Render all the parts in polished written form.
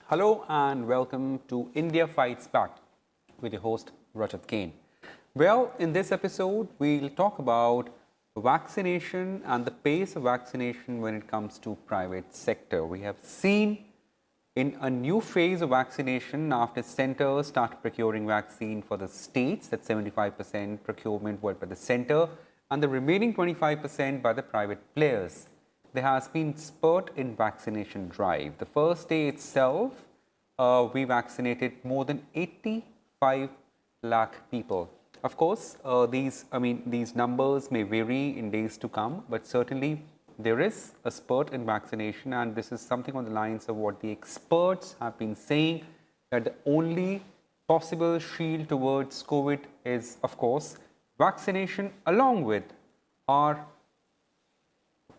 Hello and welcome to India Fights Back with your host Rajat Kane. Well, in this episode, we'll talk about vaccination and the pace of vaccination when it comes to private sector. We have seen in a new phase of vaccination after centers start procuring vaccine for the states, that's 75% procurement by the center and the remaining 25% by the private players. There has been spurt in vaccination drive. The first day itself, we vaccinated more than 85 lakh people. Of course, these numbers may vary in days to come, but certainly there is a spurt in vaccination, and this is something on the lines of what the experts have been saying, that the only possible shield towards COVID is, of course, vaccination along with our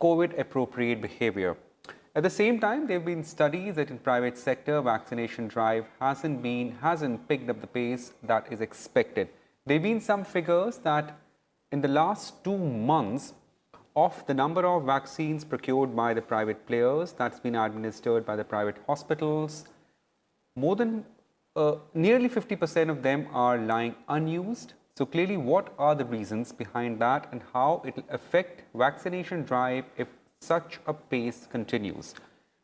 COVID appropriate behavior. At the same time, there have been studies that in private sector, vaccination drive hasn't picked up the pace that is expected. There have been some figures that in the last 2 months, of the number of vaccines procured by the private players that's been administered by the private hospitals, more than nearly 50% of them are lying unused. So clearly, what are the reasons behind that and how it will affect vaccination drive if such a pace continues?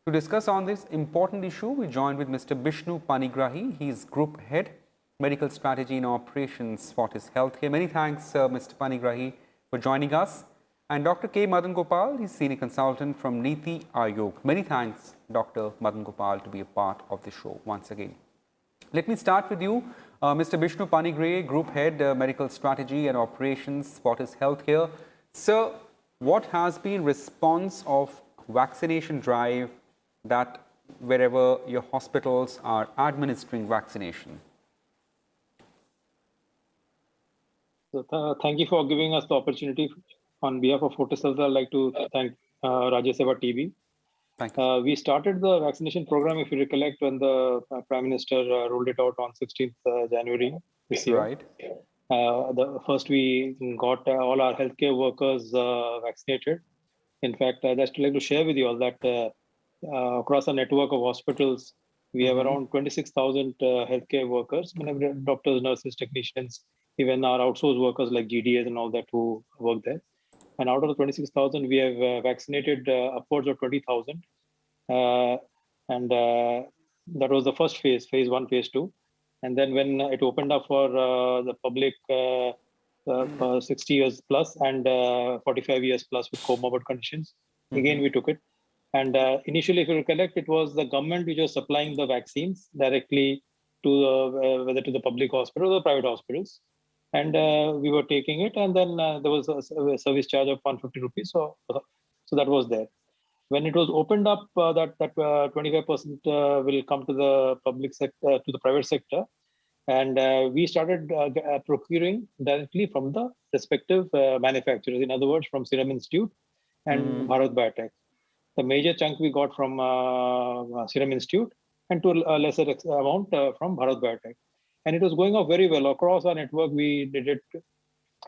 To discuss on this important issue, we joined with Mr. Bishnu Panigrahi. He is Group Head, Medical Strategy and Operations, Fortis Healthcare. Many thanks, Mr. Panigrahi, for joining us. And Dr. K. Madan Gopal, he's Senior Consultant from Niti Aayog. Many thanks, Dr. Madan Gopal, to be a part of the show once again. Let me start with you, Mr. Bishnu Panigrahi, Group Head, Medical Strategy and Operations, Fortis Healthcare. Sir, what has been response of vaccination drive that wherever your hospitals are administering vaccination? So, thank you for giving us the opportunity. On behalf of Fortis Health, I'd like to thank Rajya Seva TV. Thank you. We started the vaccination program, if you recollect, when the Prime Minister rolled it out on 16th January this year. Right. First, we got all our healthcare workers vaccinated. In fact, I'd just like to share with you all that across a network of hospitals, we have around 26,000 healthcare workers, doctors, nurses, technicians, even our outsourced workers like GDAs and all that who work there. And out of the 26,000, we have vaccinated upwards of 20,000. And that was the first phase 1, phase 2. And then when it opened up for the public 60 years plus and 45 years plus with comorbid conditions, again, we took it. And initially, if you recollect, it was the government which was supplying the vaccines directly to whether to the public hospital or the private hospitals. And we were taking it, and then there was a service charge of 150 rupees. So that was there. When it was opened up, that 25% will come to the public sector, to the private sector, and we started procuring directly from the respective manufacturers. In other words, from Serum Institute and Bharat Biotech. The major chunk we got from Serum Institute, and to a lesser amount from Bharat Biotech. And it was going off very well. Across our network, we did it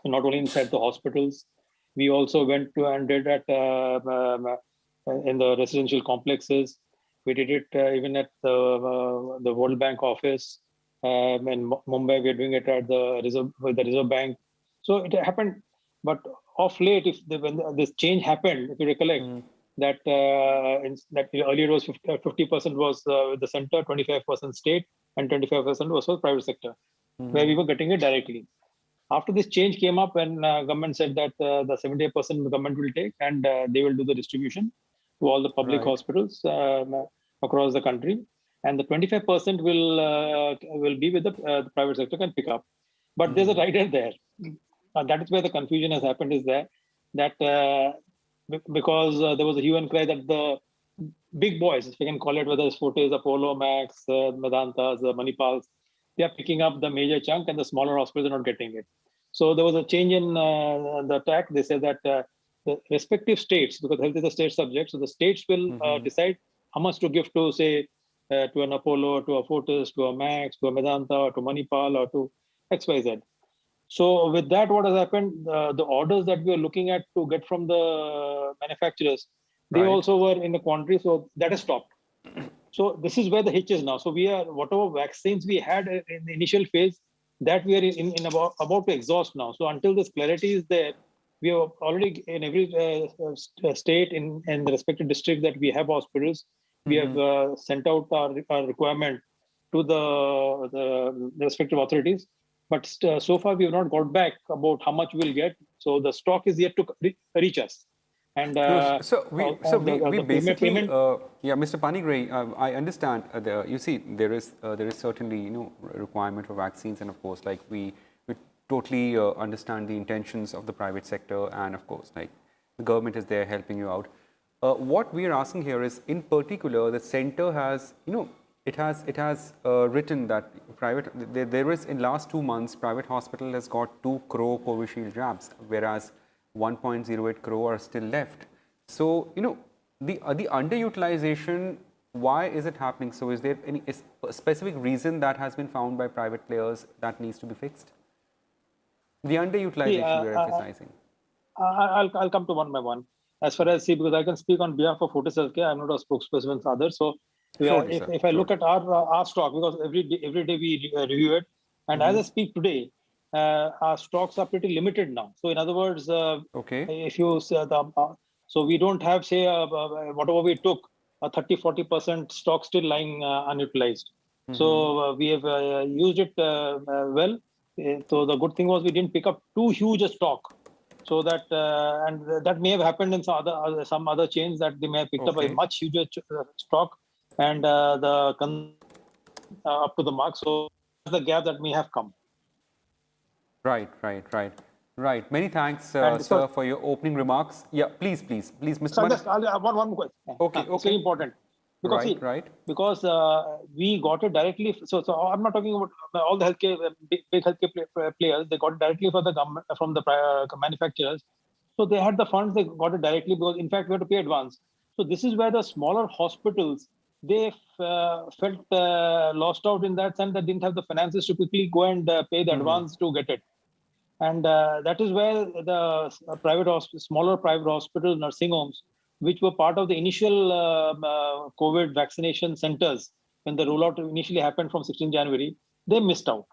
not only inside the hospitals, we also went to and did it in the residential complexes. We did it even at the World Bank office. In Mumbai, we are doing it at the Reserve Bank. So it happened. But of late, when this change happened, if you recollect, that earlier it was 50% was with the center, 25% state, and 25% was for private sector, where we were getting it directly. After this change came up, when government said that the 70% the government will take and they will do the distribution to all the public hospitals across the country, and the 25% will be with the private sector can pick up. But there's a rider there. That is where the confusion has happened. Is there that because there was a hue and cry that the big boys, if we can call it, whether it's Fortis, Apollo, Max, Medantas, Manipals, they are picking up the major chunk and the smaller hospitals are not getting it. So there was a change in the tack. They said that the respective states, because health is a state subject, so the states will decide how much to give to, say, to an Apollo, to a Fortis, to a Max, to a Medanta, to Manipal, or to XYZ. So with that, what has happened, the orders that we are looking at to get from the manufacturers, they also were in the quantity, so that has stopped. So this is where the hitch is now. So we are, whatever vaccines we had in the initial phase, that we are in about to exhaust now. So until this clarity is there, we are already in every state in the respective district that we have hospitals. We have sent out our requirement to the respective authorities. But so far, we have not got back about how much we'll get. So the stock is yet to reach us. And No, so we basically, payment. yeah, Mr. Panigray, I understand. You see, there is certainly requirement for vaccines, and of course, like we totally understand the intentions of the private sector, and of course, like the government is there helping you out. What we are asking here is, in particular, the center has, it has written that there is in last 2 months, private hospital has got 2 crore Covishield jabs, whereas 1.08 crore are still left. So, the underutilization, why is it happening? So, is there any specific reason that has been found by private players that needs to be fixed? The underutilization we are emphasizing. I'll come to one by one. As far as because I can speak on behalf of Fortis Healthcare, I'm not a spokesperson for others. So, if I look at our stock, because every day we review it, and as I speak today, our stocks are pretty limited now. So, in other words, if you so we don't have, say, whatever we took, 30-40% stock still lying unutilized. So we have used it well. So the good thing was we didn't pick up too huge a stock. So that and that may have happened in some other chains that they may have picked up a much huger stock and up to the mark. So that's the gap that may have come. Right. Many thanks, sir, for your opening remarks. Yeah, please, Mr. So I'll one question. Okay. It's very important. Because because we got it directly. So I'm not talking about all the healthcare big healthcare players. They got it directly from the government, from the manufacturers. So they had the funds. They got it directly because, in fact, we had to pay advance. So this is where the smaller hospitals they felt lost out in that sense that didn't have the finances to quickly go and pay the advance to get it. And that is where the smaller private hospitals, nursing homes, which were part of the initial COVID vaccination centers when the rollout initially happened from 16 January, they missed out.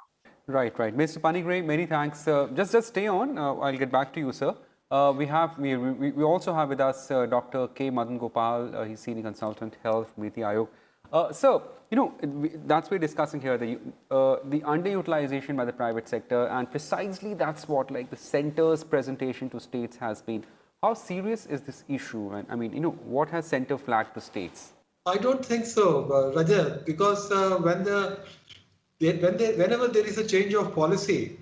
Right. Mr. Panigray, many thanks. Just stay on. I'll get back to you, sir. We also have with us Dr. K. Madan Gopal. He's senior consultant health, Niti Aayog. So, that's what we're discussing here, the underutilization by the private sector, and precisely that's what the center's presentation to states has been. How serious is this issue? And I mean, what has center flagged to states? I don't think so, Rajat, because whenever there is a change of policy,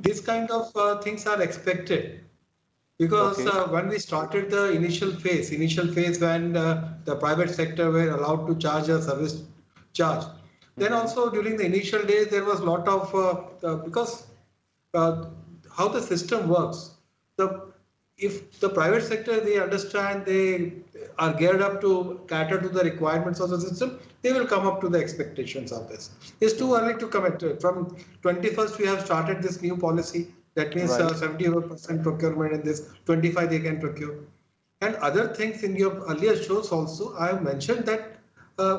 these kind of things are expected. Because when we started the initial phase when the private sector were allowed to charge a service charge, then also during the initial days there was a lot of because how the system works. If the private sector, they understand, they are geared up to cater to the requirements of the system, they will come up to the expectations of this. It's too early to commit to it. From 21st, we have started this new policy. That means 70% procurement in this, 25 they can procure. And other things in your earlier shows also, I have mentioned that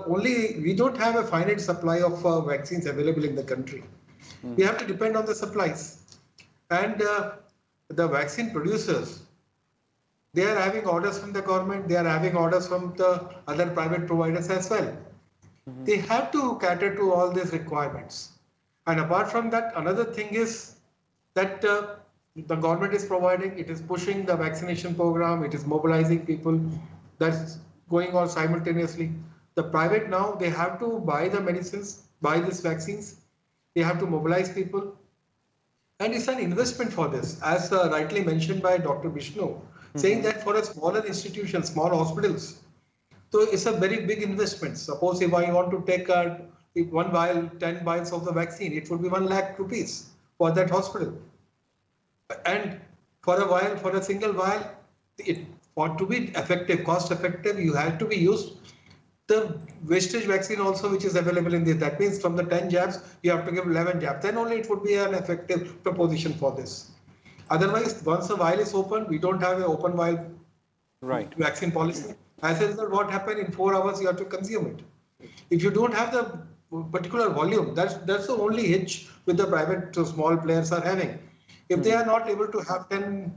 we don't have a finite supply of vaccines available in the country. We have to depend on the supplies. And the vaccine producers, they are having orders from the government, they are having orders from the other private providers as well. They have to cater to all these requirements. And apart from that, another thing is that the government is providing, it is pushing the vaccination program, it is mobilizing people, that's going on simultaneously. The private now, they have to buy the medicines, buy these vaccines, they have to mobilize people. And it's an investment for this, as rightly mentioned by Dr. Vishnu, saying that for a smaller institution, small hospitals, so it's a very big investment. Suppose if I want to take one vial, 10 vials of the vaccine, it would be 1 lakh rupees for that hospital. And for a single vial, for to be effective, cost effective, you have to be used the wastage vaccine also, which is available in this. That means from the 10 jabs, you have to give 11 jabs. Then only it would be an effective proposition for this. Otherwise, once a vial is open, we don't have an open vial vaccine policy. As a result, what happened in 4 hours, you have to consume it. If you don't have the particular volume, that's the only hitch with the private to small players are having. If they are not able to have 10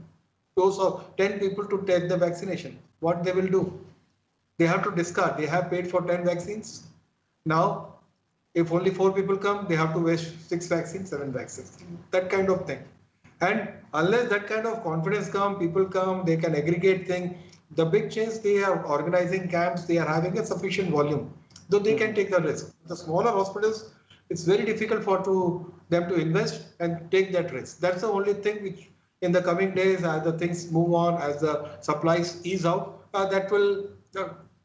dose or 10 people to take the vaccination, what they will do? They have to discard. They have paid for 10 vaccines. Now, if only 4 people come, they have to waste 6 vaccines, 7 vaccines, that kind of thing. And unless that kind of confidence people come, they can aggregate things. The big chains, they are organizing camps, they are having a sufficient volume, though they can take the risk. The smaller hospitals, it's very difficult for them to invest and take that risk. That's the only thing which in the coming days, as the things move on, as the supplies ease out, that will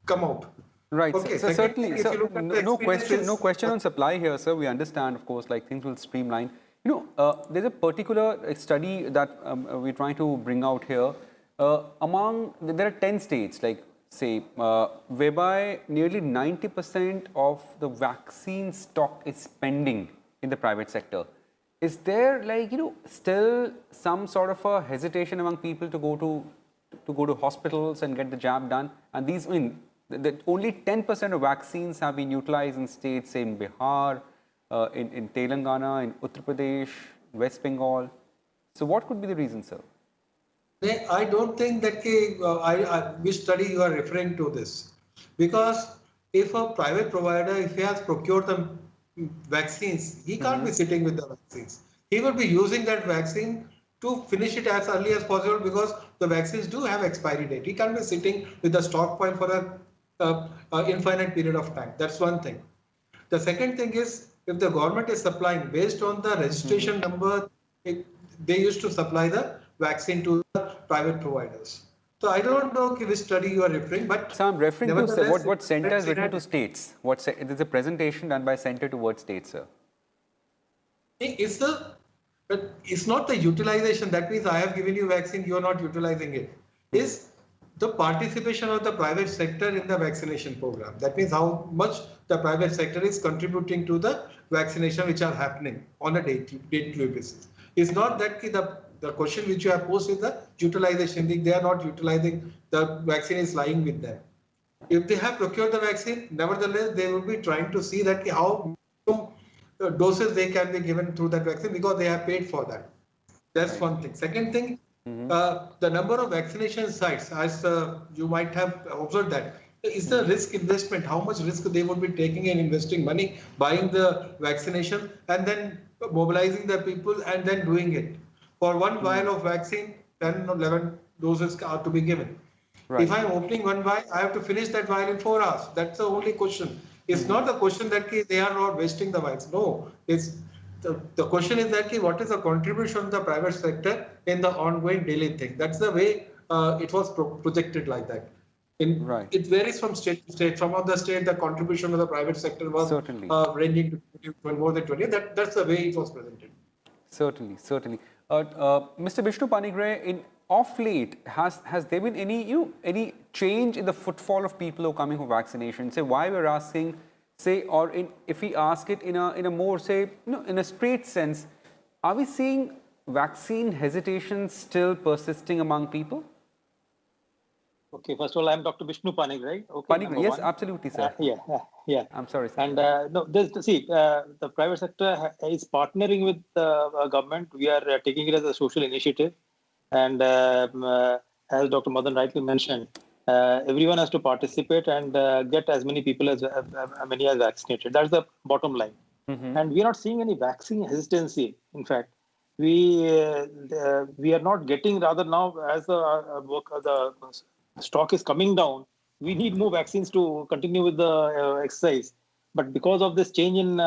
come out. Right. Okay, So second certainly, thing, if you look at the no question, experiences- no question on supply here, sir. We understand, of course, like things will streamline. There's a particular study that we're trying to bring out here. There are 10 states, like say, whereby nearly 90% of the vaccine stock is pending in the private sector. Is there still some sort of a hesitation among people to go to hospitals and get the jab done? And these, that only 10% of vaccines have been utilized in states, say in Bihar, in Telangana, in Uttar Pradesh, West Bengal. So what could be the reason, sir? I don't think that which study you are referring to this, because if a private provider, if he has procured the vaccines, he can't be sitting with the vaccines. He will be using that vaccine to finish it as early as possible, because the vaccines do have expiry date. He can't be sitting with the stockpile for a infinite period of time. That's one thing. The second thing is, if the government is supplying based on the registration number, they used to supply the vaccine to the private providers. So I don't know which study you are referring, but so I'm referring to nevertheless, what center is written to it states. There's a presentation done by center towards states, sir. But it's not the utilization. That means I have given you vaccine, you are not utilizing it. It's the participation of the private sector in the vaccination program. That means how much the private sector is contributing to the vaccination which are happening on a day-to-day basis. It's not that the question which you have posed is the utilization. They are not utilizing, the vaccine is lying with them. If they have procured the vaccine, nevertheless, they will be trying to see that how doses they can be given through that vaccine, because they have paid for that. That's one thing. Second thing, the number of vaccination sites, as you might have observed, that is the risk investment, how much risk they would be taking and investing money, buying the vaccination and then mobilizing the people and then doing it. For one vial of vaccine, 10 or 11 doses are to be given. Right. If I am opening one vial, I have to finish that vial in 4 hours. That's the only question. It's not the question that they are not wasting the vials. No, it's the question is that what is the contribution of the private sector in the ongoing daily thing. It's the way it was projected like that. It varies from state to state. Some of the state, the contribution of the private sector was ranging to more than 20. That's the way it was presented. Certainly. Mr. Bishnu Panigrahi, off late, has there been any change in the footfall of people who are coming for vaccination? Say why we're asking, if we ask it in a more, in a straight sense, are we seeing vaccine hesitation still persisting among people? Okay, first of all, I'm Dr. Bishnu Panigrahi. Okay, Panigrahi, yes, absolutely, sir. Yeah. I'm sorry, sir. And the private sector is partnering with the government. We are taking it as a social initiative. And as Dr. Madan rightly mentioned, everyone has to participate and get as many people as vaccinated. That's the bottom line. And we are not seeing any vaccine hesitancy. In fact, we are not getting, rather now as the stock is coming down, we need more vaccines to continue with the exercise. But because of this change in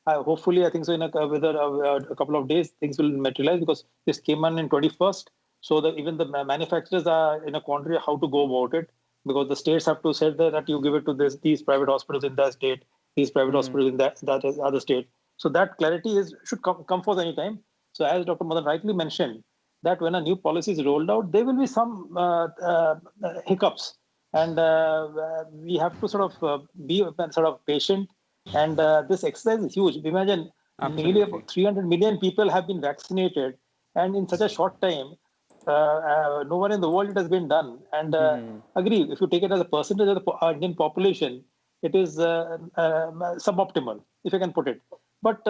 hopefully I think so in a couple of days things will materialize, because this came on in 21st. So that even the manufacturers are in a quandary how to go about it, because the states have to say that you give it to these private hospitals in that state, these private hospitals in that other state. So that clarity should come forth any time. So as Dr. Madan rightly mentioned, that when a new policy is rolled out, there will be some hiccups, and we have to sort of be patient. And this exercise is huge. Imagine nearly about 300 million people have been vaccinated, and in such a short time, no one in the world it has been done. And agree, if you take it as a percentage of the Indian population, it is suboptimal, if I can put it. But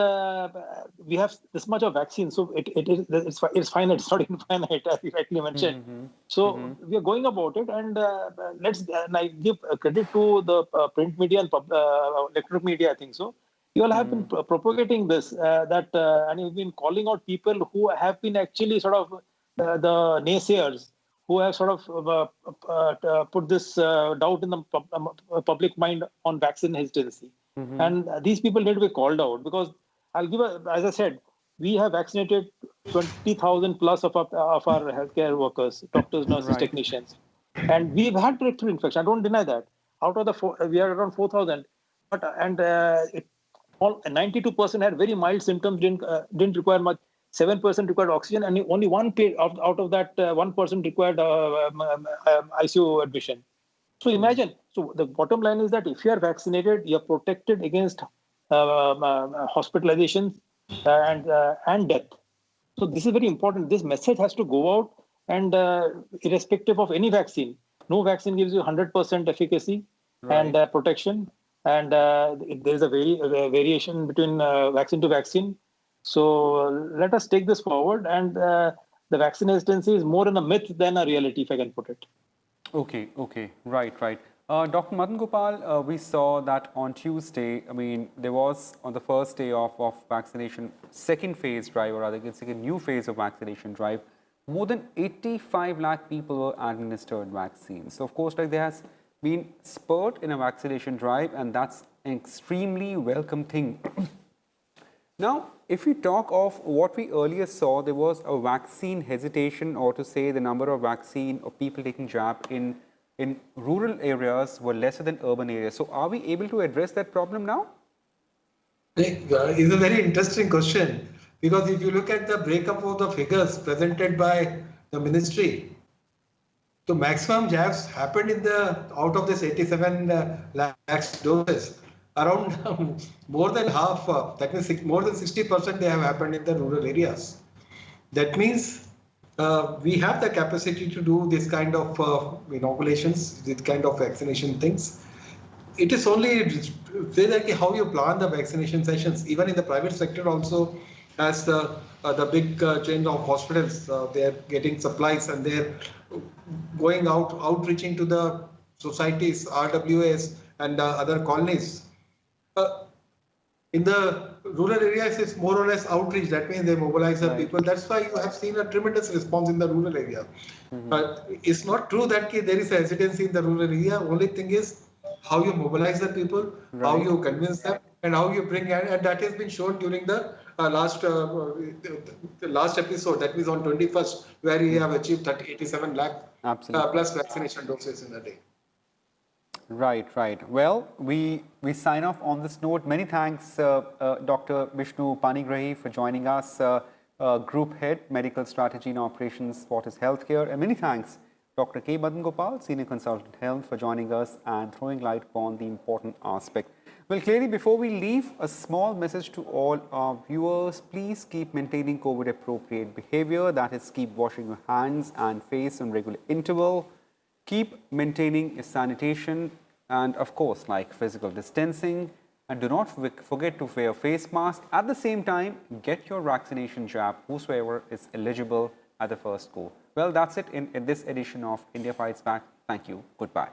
we have this much of vaccine, so it's finite. It's not infinite, as you rightly mentioned. So we are going about it, and and I give credit to the print media and electronic media. I think so. You all have been propagating this, and you've been calling out people who have been actually sort of the naysayers, who have sort of put this doubt in the public mind on vaccine hesitancy. And these people need to be called out, because as I said, we have vaccinated 20,000 plus of our healthcare workers, doctors, nurses, technicians. And we've had breakthrough infection. I don't deny that. Out of the we are around 4,000. And 92% had very mild symptoms, didn't require much. 7% required oxygen, and only out of that 1% required ICU admission. So imagine, so the bottom line is that if you are vaccinated, you are protected against hospitalizations and death. So this is very important. This message has to go out, and irrespective of any vaccine, no vaccine gives you 100% efficacy and protection. And there is a variation between vaccine to vaccine. So let us take this forward, and the vaccine hesitancy is more in a myth than a reality, if I can put it. Okay, right. Dr. Madan Gopal, we saw that on Tuesday, I mean, there was on the first day of vaccination, second phase drive, or rather, it's like a new phase of vaccination drive, more than 85 lakh people were administered vaccines. So, of course, like there has been spurt in a vaccination drive, and that's an extremely welcome thing. Now, if we talk of what we earlier saw, there was a vaccine hesitation, or to say the number of vaccine or people taking jab in rural areas were lesser than urban areas. So are we able to address that problem now? It's a very interesting question, because if you look at the breakup of the figures presented by the ministry, the maximum jabs happened out of this 87 lakhs doses. Around more than half, that means more than 60%, they have happened in the rural areas. That means we have the capacity to do this kind of inoculations, this kind of vaccination things. It is only like how you plan the vaccination sessions. Even in the private sector also, as the big chain of hospitals, they are getting supplies, and they are going outreaching to the societies, RWAs, and other colonies. In the rural areas, it's more or less outreach. That means they mobilize the people. That's why you have seen a tremendous response in the rural area. But it's not true that there is a hesitancy in the rural area. Only thing is how you mobilize the people, how you convince them, and how you bring, and that has been shown during the last episode. That means on 21st, where we have achieved 87 lakh plus vaccination doses in a day. Right. Well, we sign off on this note. Many thanks, Dr. Vishnu Panigrahi, for joining us, Group Head, Medical Strategy and Operations, Fortis Healthcare. And many thanks, Dr. K. Madan Gopal, Senior Consultant Health, for joining us and throwing light upon the important aspect. Well, clearly, before we leave, a small message to all our viewers. Please keep maintaining COVID-appropriate behavior. That is, keep washing your hands and face on regular interval. Keep maintaining your sanitation and, of course, like physical distancing. And do not forget to wear a face mask. At the same time, get your vaccination jab, whosoever is eligible at the first go. Well, that's it in this edition of India Fights Back. Thank you. Goodbye.